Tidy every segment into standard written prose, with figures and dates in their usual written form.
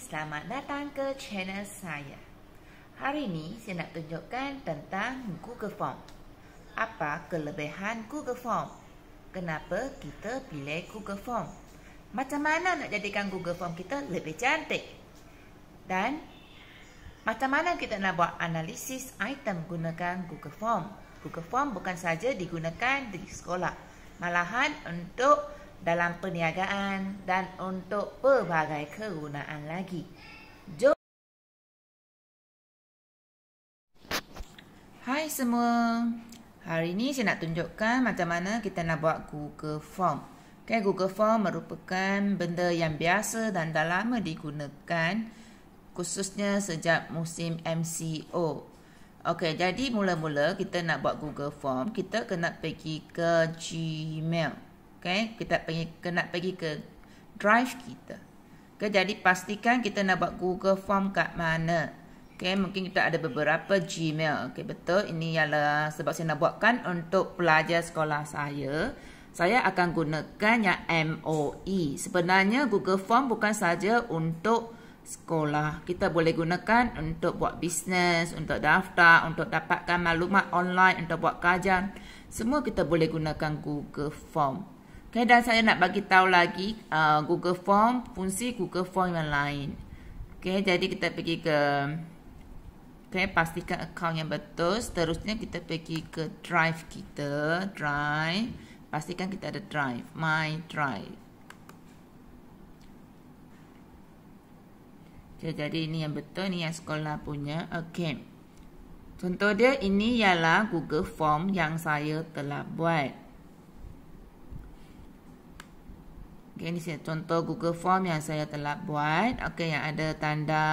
selamat datang ke channel saya. Hari ini saya nak tunjukkan tentang Google Form. Apa kelebihan Google Form? Kenapa kita pilih Google Form? Macam mana nak jadikan Google Form kita lebih cantik? Dan macam mana kita nak buat analisis item gunakan Google Form? Google Form bukan saja digunakan di sekolah, malahan untuk dalam perniagaan dan untuk pelbagai kegunaan lagi. Jom. Hai semua. Hari ini saya nak tunjukkan macam mana kita nak buat Google Form. Okay, Google Form merupakan benda yang biasa dan dah lama digunakan, khususnya sejak musim MCO. Okey, jadi mula-mula kita nak buat Google Form, kita kena pergi ke Gmail. Okay, kita kena pergi ke drive kita. Okay, jadi pastikan kita nak buat Google Form kat mana. Okay, mungkin kita ada beberapa Gmail. Okay, betul. Ini ialah sebab saya nak buatkan untuk pelajar sekolah saya. Saya akan gunakan yang MOE. Sebenarnya Google Form bukan saja untuk sekolah. Kita boleh gunakan untuk buat bisnes, untuk daftar, untuk dapatkan maklumat online, untuk buat kajian. Semua kita boleh gunakan Google Form. Okay, dan saya nak bagi tahu lagi Google Form, fungsi Google Form yang lain. Okay, jadi kita pergi ke, okay, pastikan akaun yang betul. Seterusnya kita pergi ke drive kita, drive. Pastikan kita ada drive, my drive. Okay, jadi ini yang betul, ini yang sekolah punya. Okay, contoh dia ini ialah Google Form yang saya telah buat. Okay, ini contoh Google Form yang saya telah buat. Okay, yang ada tanda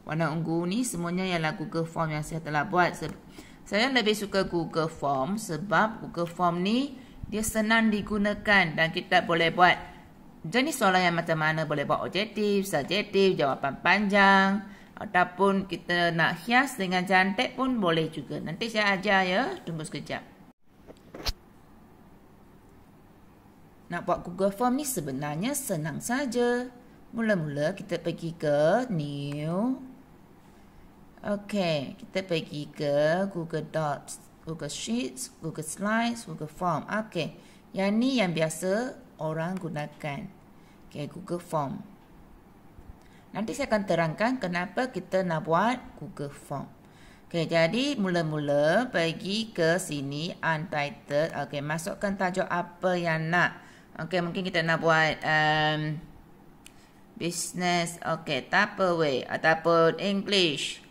warna ungu ni semuanya ialah Google Form yang saya telah buat. Saya lebih suka Google Form sebab Google Form ni dia senang digunakan dan kita boleh buat jenis soalan yang macam mana. Boleh buat objektif, subjektif, jawapan panjang, ataupun kita nak hias dengan cantik pun boleh juga. Nanti saya ajar ya, tunggu sekejap. Nak buat Google Form ni sebenarnya senang saja. Mula-mula kita pergi ke New. Okey, kita pergi ke Google Docs, Google Sheets, Google Slides, Google Form. Okey, yang ni yang biasa orang gunakan. Okey, Google Form. Nanti saya akan terangkan kenapa kita nak buat Google Form. Okey, jadi mula-mula pergi ke sini Untitled. Okey, masukkan tajuk apa yang nak. Okey, mungkin kita nak buat business, okey, Tupperware ataupun English.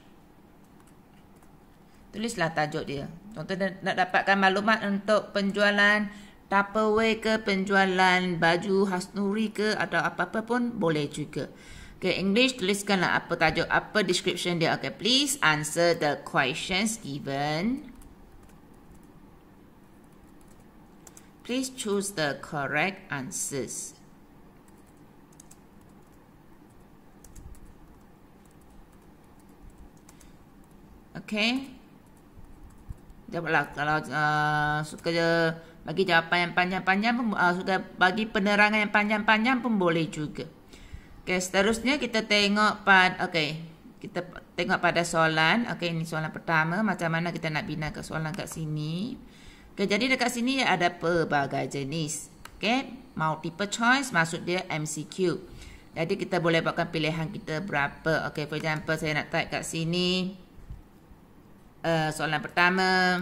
Tulislah tajuk dia. Contoh nak dapatkan maklumat untuk penjualan Tupperware ke, penjualan baju Hasnuri ke, atau apa-apa pun boleh juga. Okey, English, tuliskanlah apa tajuk, apa description dia. Okey, please answer the questions given. Please choose the correct answers. Okay. Jawablah kalau suka bagi jawapan yang panjang-panjang pun, suka bagi penerangan yang panjang-panjang pun boleh juga. Okay, seterusnya kita tengok pada, okay, kita tengok pada soalan. Okay, ini soalan pertama. Macam mana kita nak binakan soalan kat sini. Okay, jadi dekat sini ada pelbagai jenis. Okay, multiple choice maksud dia MCQ. Jadi kita boleh buatkan pilihan kita berapa. Okay, for example saya nak type kat sini. Soalan pertama.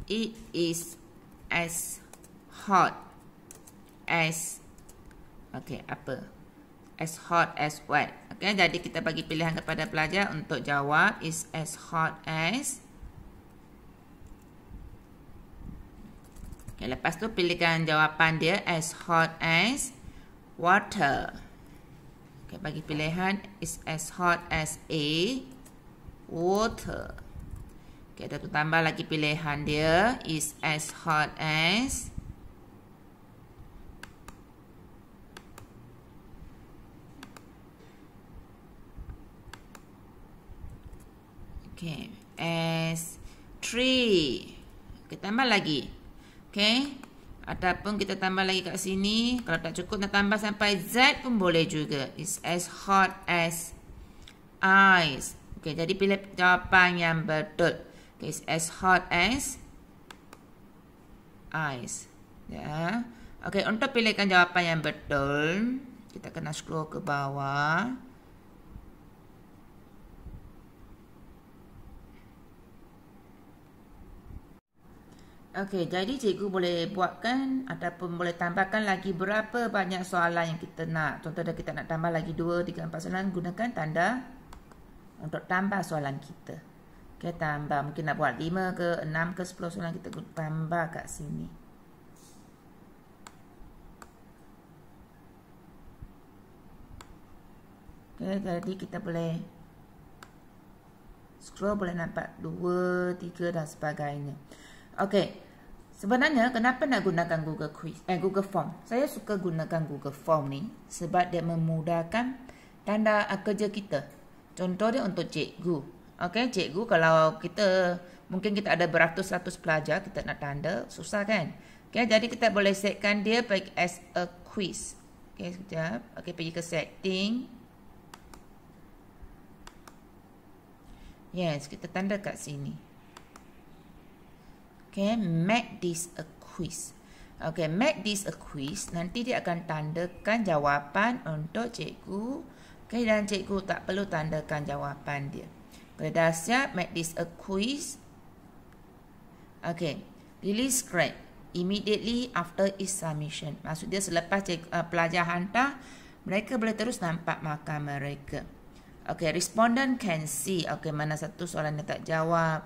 It is as hot as, okay, apa? As hot as what? Okay, jadi kita bagi pilihan kepada pelajar untuk jawab is as hot as. Okay, lepas tu pilihkan jawapan dia as hot as water. Okay, bagi pilihan is as hot as a water. Okay, ada tu tambah lagi pilihan dia is as hot as as tree. Okay, tambah lagi. Okay. Ataupun kita tambah lagi kat sini. Kalau tak cukup nak tambah sampai Z pun boleh juga. It's as hot as ice. Okey, jadi pilih jawapan yang betul. Okay, it's as hot as ice. Ya. Okey, untuk pilihkan jawapan yang betul, kita kena scroll ke bawah. Okey, jadi cikgu boleh buatkan ataupun boleh tambahkan lagi berapa banyak soalan yang kita nak. Contohnya kita nak tambah lagi 2, 3, 4 soalan, gunakan tanda untuk tambah soalan kita. Okey, tambah. Mungkin nak buat 5 ke, 6 ke, 10 soalan, kita tambah kat sini. Okey, jadi kita boleh scroll, boleh nampak 2, 3 dan sebagainya. Okey, sebenarnya kenapa nak gunakan Google Form? Saya suka gunakan Google Form ni sebab dia memudahkan tanda kerja kita. Contoh dia untuk cikgu. Okey, cikgu kalau mungkin kita ada beratus-ratus pelajar, kita nak tanda, susah kan? Okey, jadi kita boleh setkan dia as a quiz. Okey, sekejap. Okey, pergi ke setting. Yes, kita tanda kat sini. Okay, make this a quiz. Okay, make this a quiz. Nanti dia akan tandakan jawapan untuk cikgu. Okay, dan cikgu tak perlu tandakan jawapan dia. Kalau dah siap, make this a quiz. Okay, release grade immediately after its submission. Maksudnya selepas pelajar hantar, mereka boleh terus nampak markah mereka. Okay, respondent can see. Okay, mana satu soalan yang tak jawab.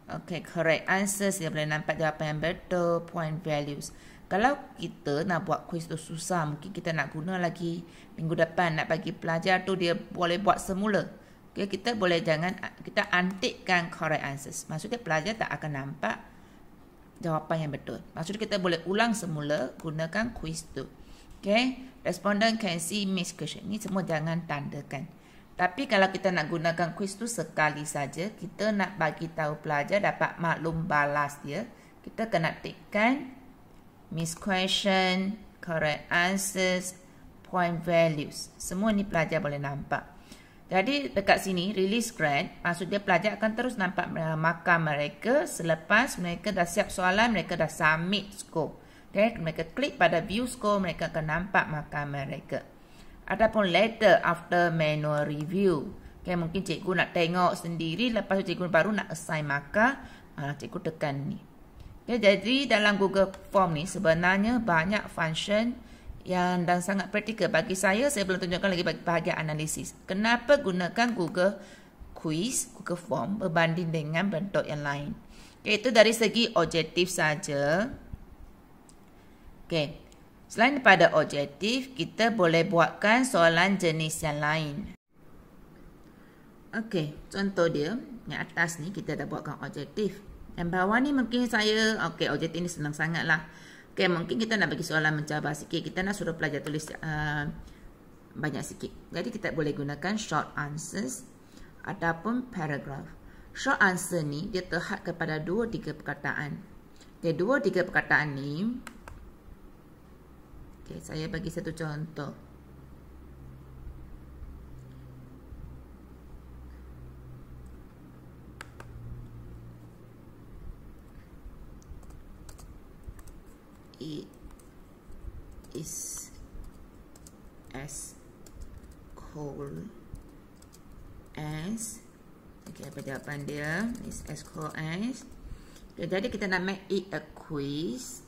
Okay, correct answers. Dia boleh nampak jawapan yang betul. Point values. Kalau kita nak buat quiz tu susah, mungkin kita nak guna lagi minggu depan, nak bagi pelajar tu dia boleh buat semula. Okay, kita antikkan correct answers. Maksudnya pelajar tak akan nampak jawapan yang betul. Maksudnya kita boleh ulang semula gunakan quiz tu. Okay, respondent can see missed question. Ini semua jangan tandakan. Tapi kalau kita nak gunakan quiz tu sekali saja, kita nak bagi tahu pelajar dapat maklum balas dia, kita kena tikkan miss question, correct answers, point values. Semua ni pelajar boleh nampak. Jadi dekat sini release grade, maksudnya pelajar akan terus nampak markah mereka selepas mereka dah siap soalan, mereka dah submit score. Okay, mereka klik pada view score, mereka akan nampak markah mereka. Ataupun later after manual review. Okay, mungkin cikgu nak tengok sendiri, lepas tu cikgu baru nak assign markah, cikgu tekan ni. Okay, jadi dalam Google Form ni sebenarnya banyak function dan sangat praktikal. Bagi saya belum tunjukkan lagi bagi bahagian analisis. Kenapa gunakan Google Quiz, Google Form berbanding dengan bentuk yang lain? Okay, itu dari segi objektif saja. Okay. Selain daripada objektif, kita boleh buatkan soalan jenis yang lain. Okey, contoh dia, yang atas ni kita dah buatkan objektif. Yang bawah ni mungkin objektif ni senang sangat lah. Okey, mungkin kita nak bagi soalan mencabar sikit. Kita nak suruh pelajar tulis banyak sikit. Jadi kita boleh gunakan short answers ataupun paragraph. Short answer ni dia terhad kepada 2-3 perkataan. Okay, 2-3 perkataan ni. Okay, saya bagi satu contoh. It is as cold as. Okay, apa jawapan dia? It's as cold as. Okay, jadi kita nak make it a quiz.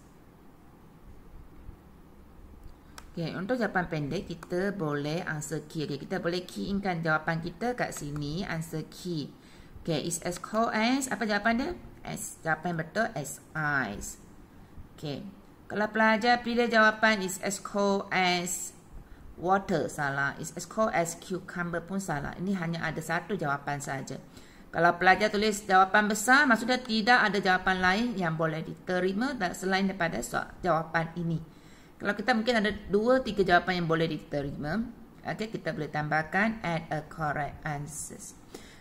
Okay, untuk jawapan pendek kita boleh answer key. Okay, kita boleh key inkan jawapan kita kat sini, answer key. Okay, is as cold as, apa jawapan dia? As, jawapan betul as ice. Okay, kalau pelajar pilih jawapan is as cold as water, salah. Is as cold as cucumber pun salah. Ini hanya ada satu jawapan saja. Kalau pelajar tulis jawapan besar, maksudnya tidak ada jawapan lain yang boleh diterima selain daripada jawapan ini. Kalau kita mungkin ada 2-3 jawapan yang boleh diterima, okay, kita boleh tambahkan add a correct answers.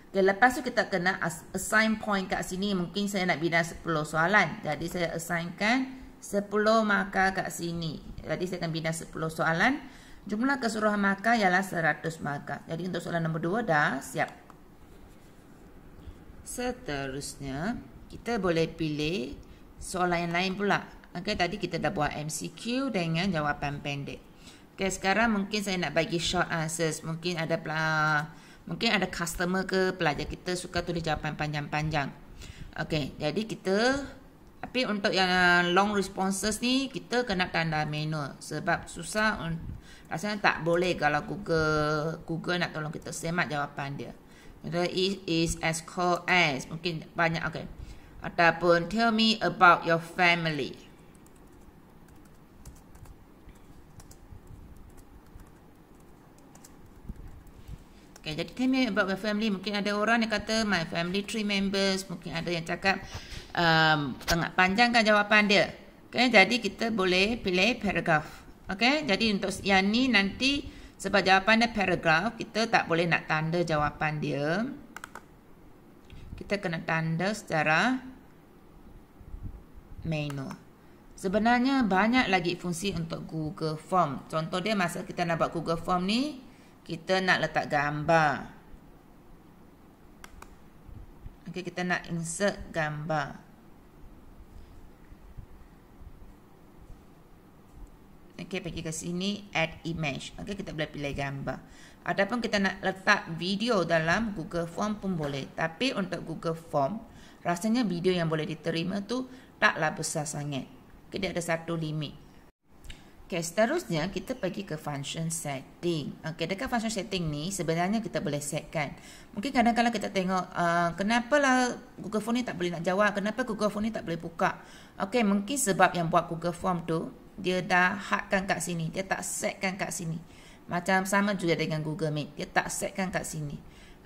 Okay, lepas tu kita kena assign point kat sini. Mungkin saya nak bina 10 soalan. Jadi saya assignkan 10 markah kat sini. Jadi saya akan bina 10 soalan. Jumlah keseluruhan markah ialah 100 markah. Jadi untuk soalan nombor 2 dah siap. Seterusnya, kita boleh pilih soalan yang lain pula. Okay, tadi kita dah buat MCQ dengan jawapan pendek. Okay, sekarang mungkin saya nak bagi short answers. Mungkin ada customer ke pelajar kita suka tulis jawapan panjang-panjang. Okay, jadi tapi untuk yang long responses ni, kita kena tanda manual. Sebab susah, rasanya tak boleh kalau Google nak tolong kita semat jawapan dia. It is as cold as, mungkin banyak, okay. Ataupun tell me about your family. Okay, jadi tell me about my family. Mungkin ada orang yang kata my family 3 members. Mungkin ada yang cakap tengah panjangkan jawapan dia. Okay, jadi kita boleh pilih paragraph. Okay, jadi untuk yang ni nanti sebab jawapan dia paragraph, kita tak boleh nak tanda jawapan dia. Kita kena tanda secara manual. Sebenarnya banyak lagi fungsi untuk Google Form. Contoh dia masa kita nak buat Google Form ni, kita nak letak gambar. Okay, kita nak insert gambar. Okay, pergi ke sini, add image. Okay, kita boleh pilih gambar. Ataupun kita nak letak video dalam Google Form pun boleh. Tapi untuk Google Form, rasanya video yang boleh diterima tu taklah besar sangat. Okay, dia ada satu limit. Okay, seterusnya kita pergi ke function setting. Okay, dekat function setting ni sebenarnya kita boleh setkan. Mungkin kadang-kadang kita tengok kenapa lah Google Form ni tak boleh nak jawab, kenapa Google Form ni tak boleh buka. Okay, mungkin sebab yang buat Google Form tu dia dah hadkan kat sini, dia tak setkan kat sini. Macam sama juga dengan Google Meet, dia tak setkan kat sini.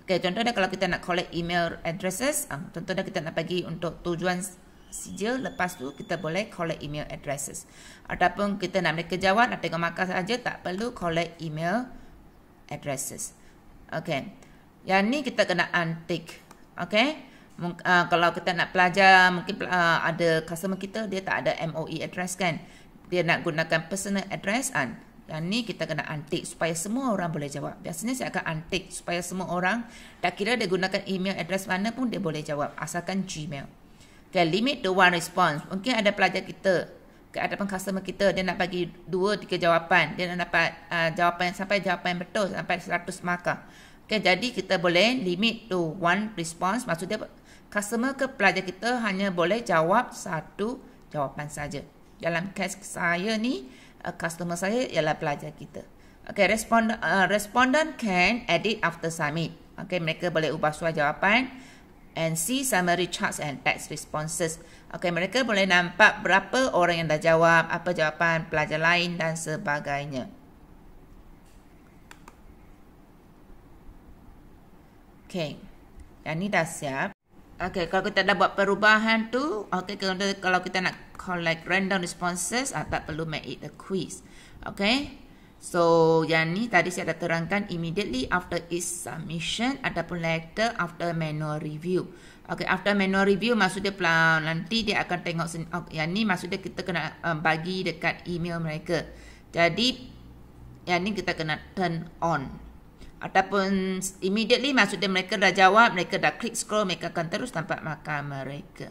Okay, contohnya kalau kita nak collect email addresses, contohnya kita nak bagi untuk tujuan saja, lepas tu kita boleh collect email addresses. Ataupun kita nak mereka jawab, nak tengok markah saja, tak perlu collect email addresses. Okay, yang ni kita kena untick. Okay, kalau kita nak pelajar, mungkin ada customer kita dia tak ada MOE address kan, dia nak gunakan personal address kan. Yang ni kita kena untick supaya semua orang boleh jawab. Biasanya saya akan untick supaya semua orang, tak kira dia gunakan email address mana pun dia boleh jawab, asalkan Gmail. Okay, limit to 1 response. Mungkin ada pelajar kita, ataupun customer kita, dia nak bagi 2-3 jawapan. Dia nak dapat jawapan yang betul, sampai 100 markah. Okay, jadi kita boleh limit to 1 response. Maksudnya customer ke pelajar kita hanya boleh jawab 1 jawapan saja. Dalam kes saya ni, customer saya ialah pelajar kita. Okay, respondent can edit after submit. Okay, mereka boleh ubah suara jawapan and see summary charts and text responses. Okay, mereka boleh nampak berapa orang yang dah jawab, apa jawapan pelajar lain dan sebagainya. Okay, yang ni dah siap. Okay, kalau kita dah buat perubahan tu, okay, kalau kita nak collect random responses, tak perlu make it a quiz. Okay, so yang ni tadi saya dah terangkan immediately after each submission ataupun later after manual review. Okay, after manual review maksudnya nanti dia akan tengok yang ni maksudnya kita kena bagi dekat email mereka. Jadi yang ni kita kena turn on. Ataupun immediately maksudnya mereka dah jawab, mereka dah klik scroll, mereka akan terus nampak markah mereka.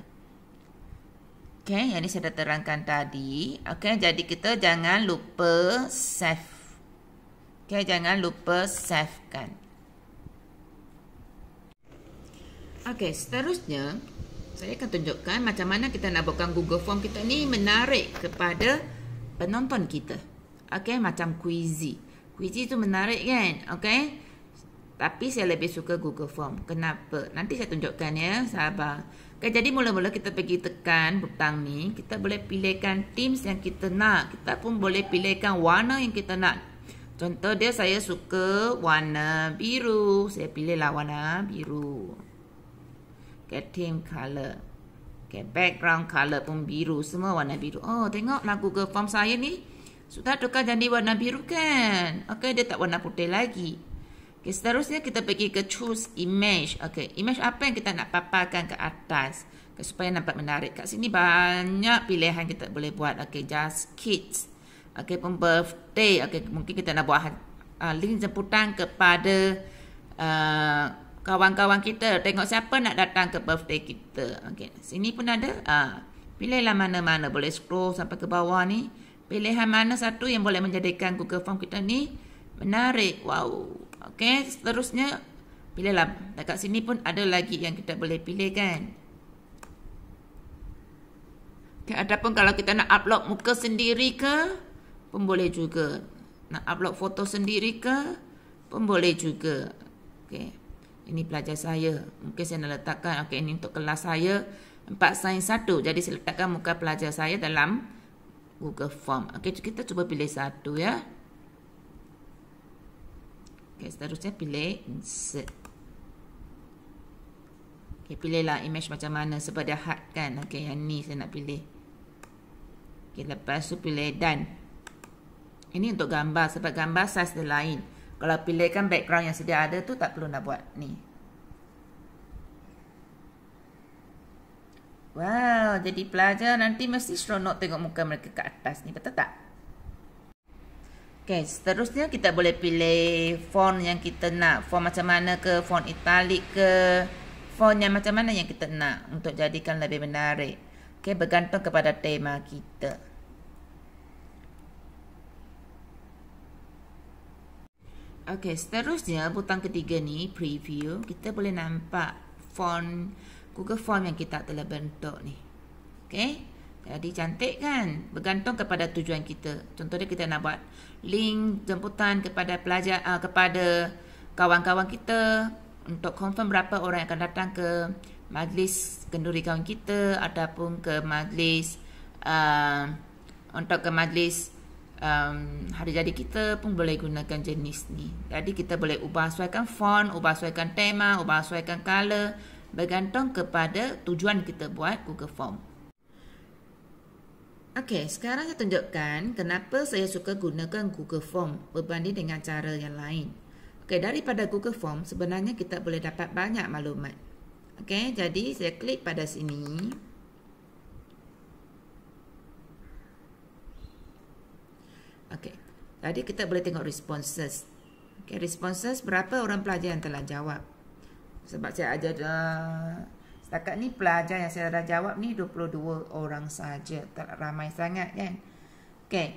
Okay, yang ni saya dah terangkan tadi. Okay, jadi kita jangan lupa save. Okay, jangan lupa save kan. Okay, seterusnya saya akan tunjukkan macam mana kita nak buatkan Google Form kita ni menarik kepada penonton kita. Okay, macam Quizzy. Quizzy tu menarik kan? Okay, tapi saya lebih suka Google Form. Kenapa? Nanti saya tunjukkan ya, sabar. Okay, jadi mula-mula kita pergi tekan butang ni, kita boleh pilihkan themes yang kita nak. Kita pun boleh pilihkan warna yang kita nak. Contoh dia, saya suka warna biru. Saya pilihlah warna biru. Okay, theme color. Okay, background color pun biru. Semua warna biru. Oh, tengoklah Google Form saya ni sudah tukar jadi warna biru kan? Okay, dia tak warna putih lagi. Okay, seterusnya kita pergi ke choose image. Okay, image apa yang kita nak paparkan ke atas, okay, supaya nampak menarik. Kat sini banyak pilihan kita boleh buat. Okay, just kids. Okay, pun birthday. Okay, mungkin kita nak buat link jemputan kepada kawan-kawan kita. Tengok siapa nak datang ke birthday kita. Okay, sini pun ada. Pilihlah mana-mana. Boleh scroll sampai ke bawah ni. Pilihan mana satu yang boleh menjadikan Google Form kita ni menarik. Wow. Okey, seterusnya pilihlah. Dekat sini pun ada lagi yang kita boleh pilih kan. Okay, ataupun kalau kita nak upload muka sendiri ke, pun boleh juga. Nak upload foto sendiri ke, pun boleh juga. Okey. Ini pelajar saya. Mungkin saya nak letakkan, okey, ini untuk kelas saya 4 sains 1. Jadi saya letakkan muka pelajar saya dalam Google Form. Okey, kita cuba pilih satu ya. Okay, seterusnya pilih insert. Okay, pilihlah image macam mana sebab dia hard kan. Okay, yang ni saya nak pilih. Okay, lepas tu pilih done. Ini untuk gambar sebab gambar size dia lain. Kalau pilihkan background yang sedia ada tu tak perlu nak buat ni. Wow, jadi pelajar nanti mesti seronok tengok muka mereka kat atas ni, betul tak? Okay, seterusnya kita boleh pilih font yang kita nak. Font macam mana ke, font italic ke, font yang macam mana yang kita nak untuk jadikan lebih menarik. Okay, bergantung kepada tema kita. Okay, seterusnya butang ketiga ni, preview. Kita boleh nampak font Google Form yang kita telah bentuk ni. Okay. Jadi cantik kan? Bergantung kepada tujuan kita. Contohnya kita nak buat link jemputan kepada pelajar, kepada kawan-kawan kita untuk confirm berapa orang yang akan datang ke majlis kenduri kawan kita ataupun ke majlis untuk ke majlis hari jadi kita pun boleh gunakan jenis ni. Jadi kita boleh ubah sesuaikan font, ubah sesuaikan tema, ubah sesuaikan color, bergantung kepada tujuan kita buat Google Form. Okey, sekarang saya tunjukkan kenapa saya suka gunakan Google Form berbanding dengan cara yang lain. Okey, daripada Google Form sebenarnya kita boleh dapat banyak maklumat. Okey, jadi saya klik pada sini. Okey, tadi kita boleh tengok responses. Okey, responses berapa orang pelajar yang telah jawab. Sebab saya ajar setakat ni pelajar yang saya dah jawab ni 22 orang saja. Tak ramai sangat kan. Okey.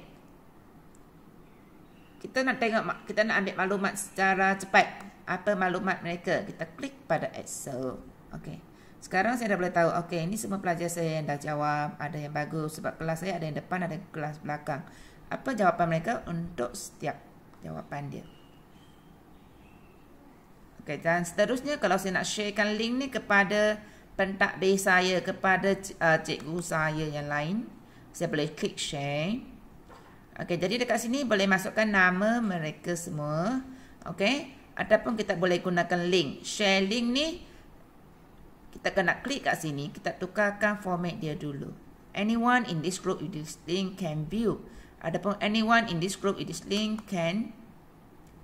Kita nak tengok, kita nak ambil maklumat secara cepat. Apa maklumat mereka? Kita klik pada Excel. Okey. Sekarang saya dah boleh tahu, okey, ini semua pelajar saya yang dah jawab. Ada yang bagus sebab kelas saya ada yang depan, ada yang kelas belakang. Apa jawapan mereka untuk setiap jawapan dia. Okey, dan seterusnya kalau saya nak sharekan link ni kepada pentadbir saya, kepada cikgu saya yang lain, saya boleh klik share. Okey, jadi dekat sini boleh masukkan nama mereka semua. Okey, ataupun kita boleh gunakan link. Share link ni kita kena klik kat sini, kita tukarkan format dia dulu. Anyone in this group with this link can view. Ataupun anyone in this group with this link can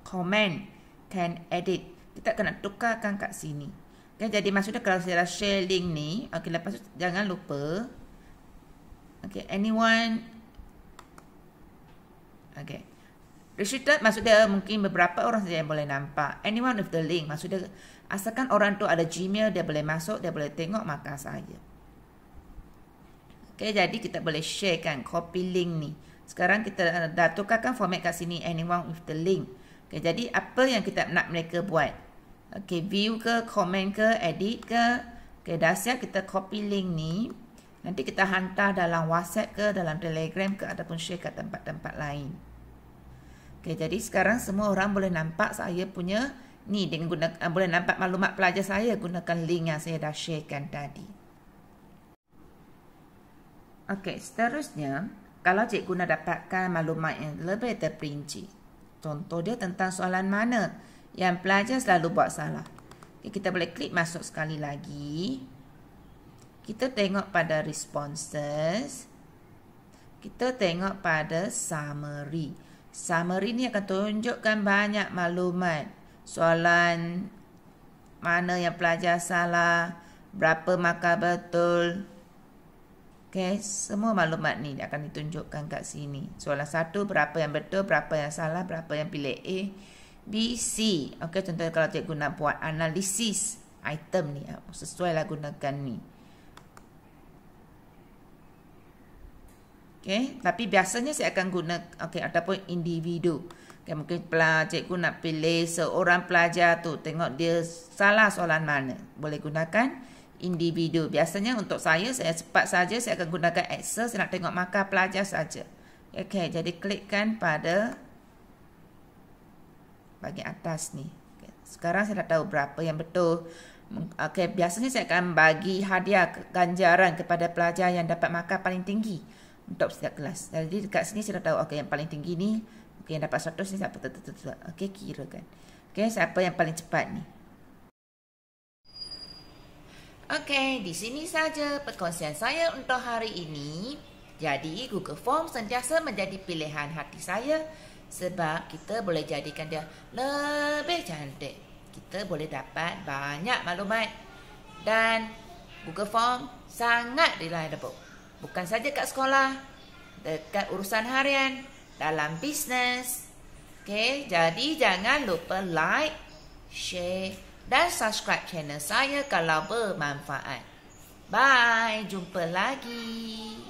comment, can edit. Kita kena tukarkan kat sini. Okay, jadi maksudnya kalau saya dah share link ni, okay, lepas tu jangan lupa, okay, anyone, okay, restricted maksudnya mungkin beberapa orang saja yang boleh nampak. Anyone with the link maksudnya asalkan orang tu ada Gmail, dia boleh masuk, dia boleh tengok maka saya. Okay, jadi kita boleh sharekan, copy link ni. Sekarang kita dah tukarkan format kat sini, anyone with the link. Okay, jadi apa yang kita nak mereka buat? Okay, view ke, komen ke, edit ke. Okay, dah siap kita copy link ni. Nanti kita hantar dalam WhatsApp ke, dalam Telegram ke, ataupun share kat tempat-tempat lain. Okay, jadi sekarang semua orang boleh nampak saya punya ni dengan gunakan, boleh nampak maklumat pelajar saya gunakan link yang saya dah sharekan tadi. Okay, seterusnya, kalau cikgu nak dapatkan maklumat yang lebih terperinci, contoh dia tentang soalan mana yang pelajar selalu buat salah. Okay, kita boleh klik masuk sekali lagi. Kita tengok pada responses. Kita tengok pada summary. Summary ni akan tunjukkan banyak maklumat soalan mana yang pelajar salah, berapa markah betul. Okey, semua maklumat ni akan ditunjukkan kat sini. Soalan 1, berapa yang betul, berapa yang salah, berapa yang pilih A, B, C. Okey, contohnya kalau cikgu nak buat analisis item ni, sesuai lah gunakan ni. Okey, tapi biasanya saya akan guna ataupun individu. Okay, mungkin cikgu nak pilih seorang pelajar tu, tengok dia salah soalan mana. Boleh gunakan individu. Biasanya untuk saya cepat saja, saya akan gunakan Excel. Saya nak tengok markah pelajar saja. Okey, jadi klikkan pada bahagian atas ni. Okay. Sekarang saya dah tahu berapa yang betul. Okey, biasanya saya akan bagi hadiah ganjaran kepada pelajar yang dapat markah paling tinggi untuk setiap kelas. Jadi dekat sini saya dah tahu, okey, yang paling tinggi ni, okey, yang dapat 100 ni siapa? Okey, kirakan. Okey, siapa yang paling cepat ni? Okey, di sini saja perkongsian saya untuk hari ini. Jadi, Google Form sentiasa menjadi pilihan hati saya sebab kita boleh jadikan dia lebih cantik. Kita boleh dapat banyak maklumat dan Google Form sangat reliable. Bukan saja kat sekolah, dekat urusan harian, dalam bisnes. Okey, jadi jangan lupa like, share dan subscribe channel saya kalau bermanfaat. Bye, jumpa lagi.